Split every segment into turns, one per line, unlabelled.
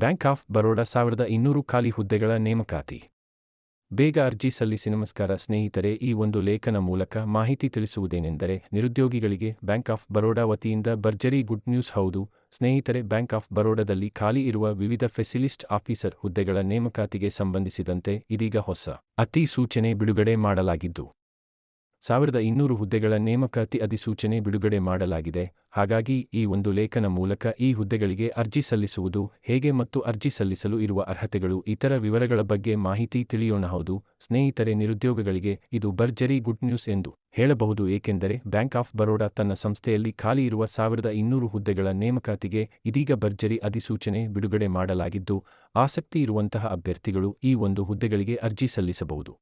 Bank of Baroda 1200 ಖಾಲಿ ಹುದ್ದೆಗಳ ನೇಮಕಾತಿ. ಬೇಗ ಅರ್ಜಿ ಸಲ್ಲಿಸಿ. ನಮಸ್ಕಾರ ಸ್ನೇಹಿತರೆ, ಈ ಒಂದು ಲೇಖನ ಮೂಲಕ ಮಾಹಿತಿ ತಿಳಿಸುವುದೇನೆಂದರೆ, ನಿರುದ್ಯೋಗಿಗಳಿಗೆ ಬ್ಯಾಂಕ್ ಆಫ್ ಬರೋಡಾ ವತಿಯಿಂದ ಭರ್ಜರಿ ಗುಡ್ ನ್ಯೂಸ್. ಹೌದು ಸ್ನೇಹಿತರೆ, ಬ್ಯಾಂಕ್ ಆಫ್ ಬರೋಡಾದಲ್ಲಿ ಖಾಲಿ ಇರುವ ವಿವಿಧ ಫೆಸಿಲಿಸ್ಟ್ ಆಫೀಸರ್ ಹುದ್ದೆಗಳ ನೇಮಕಾತಿಗೆ ಸಂಬಂಧಿಸಿದಂತೆ ಇದೀಗ ಹೊಸ ಅಧಿಸೂಚನೆ ಬಿಡುಗಡೆ ಮಾಡಲಾಗಿದ್ದು, 1200 ಹುದ್ದೆಗಳ ನೇಮಕಾತಿ ಅಧಿಸೂಚನೆ ಬಿಡುಗಡೆ ಮಾಡಲಾಗಿದೆ. ಹಾಗಾಗಿ ಈ ಒಂದು ಲೇಖನ ಮೂಲಕ ಈ ಹುದ್ದೆಗಳಿಗೆ ಅರ್ಜಿ ಸಲ್ಲಿಸುವುದು ಹೇಗೆ ಮತ್ತು ಅರ್ಜಿ ಸಲ್ಲಿಸಲು ಇರುವ ಅರ್ಹತೆಗಳು, ಇತರ ವಿವರಗಳ ಬಗ್ಗೆ ಮಾಹಿತಿ ತಿಳಿಯೋಣ. ಹೌದು ಸ್ನೇಹಿತರೆ, ನಿರುದ್ಯೋಗಿಗಳಿಗೆ ಇದು ಭರ್ಜರಿ ಗುಡ್ ನ್ಯೂಸ್ ಎಂದು ಹೇಳಬಹುದು. ಏಕೆಂದರೆ ಬ್ಯಾಂಕ್ ಆಫ್ ಬರೋಡಾ ತನ್ನ ಸಂಸ್ಥೆಯಲ್ಲಿ ಖಾಲಿ ಇರುವ 1200 ಹುದ್ದೆಗಳ ನೇಮಕಾತಿಗೆ ಇದೀಗ ಭರ್ಜರಿ ಅಧಿಸೂಚನೆ ಬಿಡುಗಡೆ ಮಾಡಲಾಗಿದ್ದು, ಆಸಕ್ತಿ ಇರುವಂತಹ ಅಭ್ಯರ್ಥಿಗಳು ಈ ಒಂದು ಹುದ್ದೆಗಳಿಗೆ ಅರ್ಜಿ ಸಲ್ಲಿಸಬಹುದು.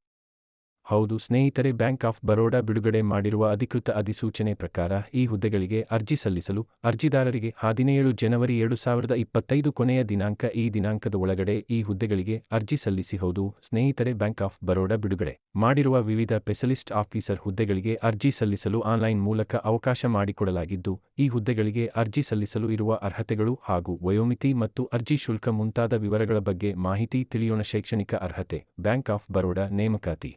ಹೌದು ಸ್ನೇಹಿತರೆ, ಬ್ಯಾಂಕ್ ಆಫ್ ಬರೋಡಾ ಬಿಡುಗಡೆ ಮಾಡಿರುವ ಅಧಿಕೃತ ಅಧಿಸೂಚನೆ ಪ್ರಕಾರ ಈ ಹುದ್ದೆಗಳಿಗೆ ಅರ್ಜಿ ಸಲ್ಲಿಸಲು ಅರ್ಜಿದಾರರಿಗೆ 17 ಜನವರಿ 2025 ಕೊನೆಯ ದಿನಾಂಕ. ಈ ದಿನಾಂಕದ ಒಳಗಡೆ ಈ ಹುದ್ದೆಗಳಿಗೆ ಅರ್ಜಿ ಸಲ್ಲಿಸಿ. ಹೌದು ಸ್ನೇಹಿತರೆ, ಬ್ಯಾಂಕ್ ಆಫ್ ಬರೋಡಾ ಬಿಡುಗಡೆ ಮಾಡಿರುವ ವಿವಿಧ ಸ್ಪೆಷಲಿಸ್ಟ್ ಆಫೀಸರ್ ಹುದ್ದೆಗಳಿಗೆ ಅರ್ಜಿ ಸಲ್ಲಿಸಲು ಆನ್ಲೈನ್ ಮೂಲಕ ಅವಕಾಶ ಮಾಡಿಕೊಡಲಾಗಿದ್ದು, ಈ ಹುದ್ದೆಗಳಿಗೆ ಅರ್ಜಿ ಸಲ್ಲಿಸಲು ಇರುವ ಅರ್ಹತೆಗಳು ಹಾಗೂ ವಯೋಮಿತಿ ಮತ್ತು ಅರ್ಜಿ ಶುಲ್ಕ ಮುಂತಾದ ವಿವರಗಳ ಬಗ್ಗೆ ಮಾಹಿತಿ ತಿಳಿಯೋಣ. ಶೈಕ್ಷಣಿಕ ಅರ್ಹತೆ. ಬ್ಯಾಂಕ್ ಆಫ್ ಬರೋಡಾ ನೇಮಕಾತಿ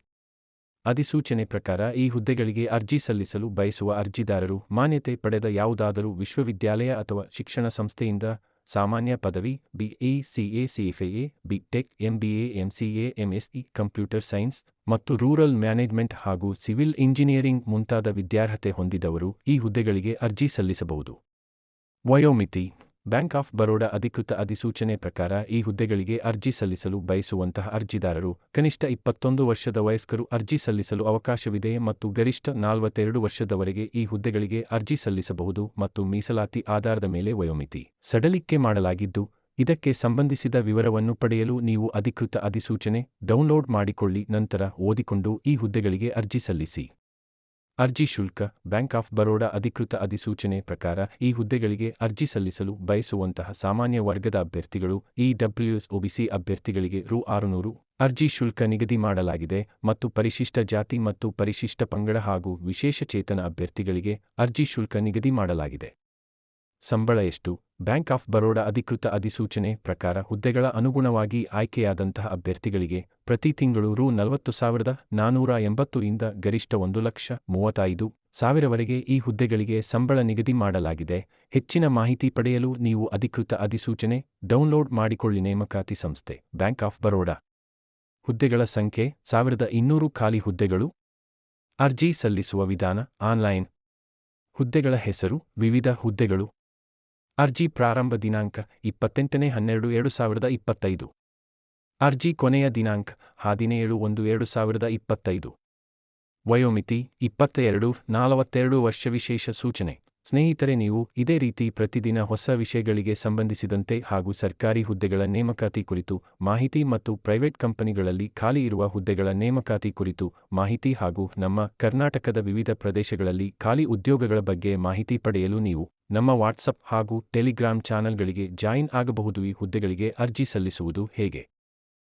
ಅಧಿಸೂಚನೆ ಪ್ರಕಾರ ಈ ಹುದ್ದೆಗಳಿಗೆ ಅರ್ಜಿ ಸಲ್ಲಿಸಲು ಬಯಸುವ ಅರ್ಜಿದಾರರು ಮಾನ್ಯತೆ ಪಡೆದ ಯಾವುದಾದರೂ ವಿಶ್ವವಿದ್ಯಾಲಯ ಅಥವಾ ಶಿಕ್ಷಣ ಸಂಸ್ಥೆಯಿಂದ ಸಾಮಾನ್ಯ ಪದವಿ BE, CA, CFA, BTech, MBA, MCA, MSc, computer science ಮತ್ತು ರೂರಲ್ ಮ್ಯಾನೇಜ್ಮೆಂಟ್ ಹಾಗೂ ಸಿವಿಲ್ ಇಂಜಿನಿಯರಿಂಗ್ ಮುಂತಾದ ವಿದ್ಯಾರ್ಹತೆ ಹೊಂದಿದವರು ಈ ಹುದ್ದೆಗಳಿಗೆ ಅರ್ಜಿ ಸಲ್ಲಿಸಬಹುದು. ವಯೋಮಿತಿ. ಬ್ಯಾಂಕ್ ಆಫ್ ಬರೋಡಾ ಅಧಿಕೃತ ಅಧಿಸೂಚನೆ ಪ್ರಕಾರ ಈ ಹುದ್ದೆಗಳಿಗೆ ಅರ್ಜಿ ಸಲ್ಲಿಸಲು ಬಯಸುವಂತಹ ಅರ್ಜಿದಾರರು ಕನಿಷ್ಠ 21 ವರ್ಷದ ವಯಸ್ಕರು ಅರ್ಜಿ ಸಲ್ಲಿಸಲು ಅವಕಾಶವಿದೆ ಮತ್ತು ಗರಿಷ್ಠ 42 ವರ್ಷದವರೆಗೆ ಈ ಹುದ್ದೆಗಳಿಗೆ ಅರ್ಜಿ ಸಲ್ಲಿಸಬಹುದು ಮತ್ತು ಮೀಸಲಾತಿ ಆಧಾರದ ಮೇಲೆ ವಯೋಮಿತಿ ಸಡಿಲಿಕೆ ಮಾಡಲಾಗಿದ್ದು, ಇದಕ್ಕೆ ಸಂಬಂಧಿಸಿದ ವಿವರವನ್ನು ಪಡೆಯಲು ನೀವು ಅಧಿಕೃತ ಅಧಿಸೂಚನೆ ಡೌನ್ಲೋಡ್ ಮಾಡಿಕೊಳ್ಳಿ, ನಂತರ ಓದಿಕೊಂಡು ಈ ಹುದ್ದೆಗಳಿಗೆ ಅರ್ಜಿ ಸಲ್ಲಿಸಿ. ಅರ್ಜಿ ಶುಲ್ಕ. ಬ್ಯಾಂಕ್ ಆಫ್ ಬರೋಡಾ ಅಧಿಕೃತ ಅಧಿಸೂಚನೆ ಪ್ರಕಾರ ಈ ಹುದ್ದೆಗಳಿಗೆ ಅರ್ಜಿ ಸಲ್ಲಿಸಲು ಬಯಸುವಂತಹ ಸಾಮಾನ್ಯ ವರ್ಗದ ಅಭ್ಯರ್ಥಿಗಳು EWS OBC ಅಭ್ಯರ್ಥಿಗಳಿಗೆ ರೂ. 600 ಅರ್ಜಿ ಶುಲ್ಕ ನಿಗದಿ ಮಾಡಲಾಗಿದೆ ಮತ್ತು ಪರಿಶಿಷ್ಟ ಜಾತಿ ಮತ್ತು ಪರಿಶಿಷ್ಟ ಪಂಗಡ ಹಾಗೂ ವಿಶೇಷಚೇತನ ಅಭ್ಯರ್ಥಿಗಳಿಗೆ ಅರ್ಜಿ ಶುಲ್ಕ ನಿಗದಿ ಮಾಡಲಾಗಿದೆ. ಸಂಬಳ ಎಷ್ಟು? ಬ್ಯಾಂಕ್ ಆಫ್ ಬರೋಡಾ ಅಧಿಕೃತ ಅಧಿಸೂಚನೆ ಪ್ರಕಾರ ಹುದ್ದೆಗಳ ಅನುಗುಣವಾಗಿ ಆಯ್ಕೆಯಾದಂತಹ ಅಭ್ಯರ್ಥಿಗಳಿಗೆ ಪ್ರತಿ ತಿಂಗಳು ರೂ. 40,480 ಇಂದ ಗರಿಷ್ಠ 1,35,000 ವರೆಗೆ ಈ ಹುದ್ದೆಗಳಿಗೆ ಸಂಬಳ ನಿಗದಿ ಮಾಡಲಾಗಿದೆ. ಹೆಚ್ಚಿನ ಮಾಹಿತಿ ಪಡೆಯಲು ನೀವು ಅಧಿಕೃತ ಅಧಿಸೂಚನೆ ಡೌನ್ಲೋಡ್ ಮಾಡಿಕೊಳ್ಳಿ. ನೇಮಕಾತಿ ಸಂಸ್ಥೆ. Bank of Baroda. ಹುದ್ದೆಗಳ ಸಂಖ್ಯೆ 1200 ಖಾಲಿ ಹುದ್ದೆಗಳು. ಅರ್ಜಿ ಸಲ್ಲಿಸುವ ವಿಧಾನ ಆನ್ಲೈನ್. ಹುದ್ದೆಗಳ ಹೆಸರು ವಿವಿಧ ಹುದ್ದೆಗಳು. ಅರ್ಜಿ ಪ್ರಾರಂಭ ದಿನಾಂಕ 28/12/2025. ಅರ್ಜಿ ಕೊನೆಯ ದಿನಾಂಕ 17/1/2025. ವಯೋಮಿತಿ 22-42 ವರ್ಷ. ವಿಶೇಷ ಸೂಚನೆ. ಸ್ನೇಹಿತರೆ, ನೀವು ಇದೇ ರೀತಿ ಪ್ರತಿದಿನ ಹೊಸ ವಿಷಯಗಳಿಗೆ ಸಂಬಂಧಿಸಿದಂತೆ ಹಾಗೂ ಸರ್ಕಾರಿ ಹುದ್ದೆಗಳ ನೇಮಕಾತಿ ಕುರಿತು ಮಾಹಿತಿ ಮತ್ತು ಪ್ರೈವೇಟ್ ಕಂಪನಿಗಳಲ್ಲಿ ಖಾಲಿ ಇರುವ ಹುದ್ದೆಗಳ ನೇಮಕಾತಿ ಕುರಿತು ಮಾಹಿತಿ ಹಾಗೂ ನಮ್ಮ ಕರ್ನಾಟಕದ ವಿವಿಧ ಪ್ರದೇಶಗಳಲ್ಲಿ ಖಾಲಿ ಉದ್ಯೋಗಗಳ ಬಗ್ಗೆ ಮಾಹಿತಿ ಪಡೆಯಲು ನೀವು ನಮ್ಮ ವಾಟ್ಸಪ್ ಹಾಗೂ ಟೆಲಿಗ್ರಾಮ್ ಚಾನೆಲ್ಗಳಿಗೆ ಜಾಯಿನ್ ಆಗಬಹುದು. ಈ ಹುದ್ದೆಗಳಿಗೆ ಅರ್ಜಿ ಸಲ್ಲಿಸುವುದು ಹೇಗೆ?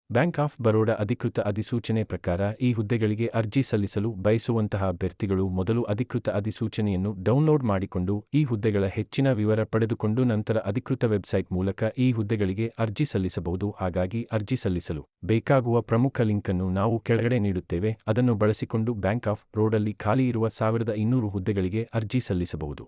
ಬ್ಯಾಂಕ್ ಆಫ್ ಬರೋಡಾ ಅಧಿಕೃತ ಅಧಿಸೂಚನೆ ಪ್ರಕಾರ ಈ ಹುದ್ದೆಗಳಿಗೆ ಅರ್ಜಿ ಸಲ್ಲಿಸಲು ಬಯಸುವಂತಹ ಅಭ್ಯರ್ಥಿಗಳು ಮೊದಲು ಅಧಿಕೃತ ಅಧಿಸೂಚನೆಯನ್ನು ಡೌನ್ಲೋಡ್ ಮಾಡಿಕೊಂಡು ಈ ಹುದ್ದೆಗಳ ಹೆಚ್ಚಿನ ವಿವರ ಪಡೆದುಕೊಂಡು ನಂತರ ಅಧಿಕೃತ ವೆಬ್ಸೈಟ್ ಮೂಲಕ ಈ ಹುದ್ದೆಗಳಿಗೆ ಅರ್ಜಿ ಸಲ್ಲಿಸಬಹುದು. ಹಾಗಾಗಿ ಅರ್ಜಿ ಸಲ್ಲಿಸಲು ಬೇಕಾಗುವ ಪ್ರಮುಖ ಲಿಂಕನ್ನು ನಾವು ಕೆಳಗಡೆ ನೀಡುತ್ತೇವೆ. ಅದನ್ನು ಬಳಸಿಕೊಂಡು ಬ್ಯಾಂಕ್ ಆಫ್ ಬರೋಡಾದಲ್ಲಿ ಖಾಲಿ ಇರುವ 1200 ಹುದ್ದೆಗಳಿಗೆ ಅರ್ಜಿ ಸಲ್ಲಿಸಬಹುದು.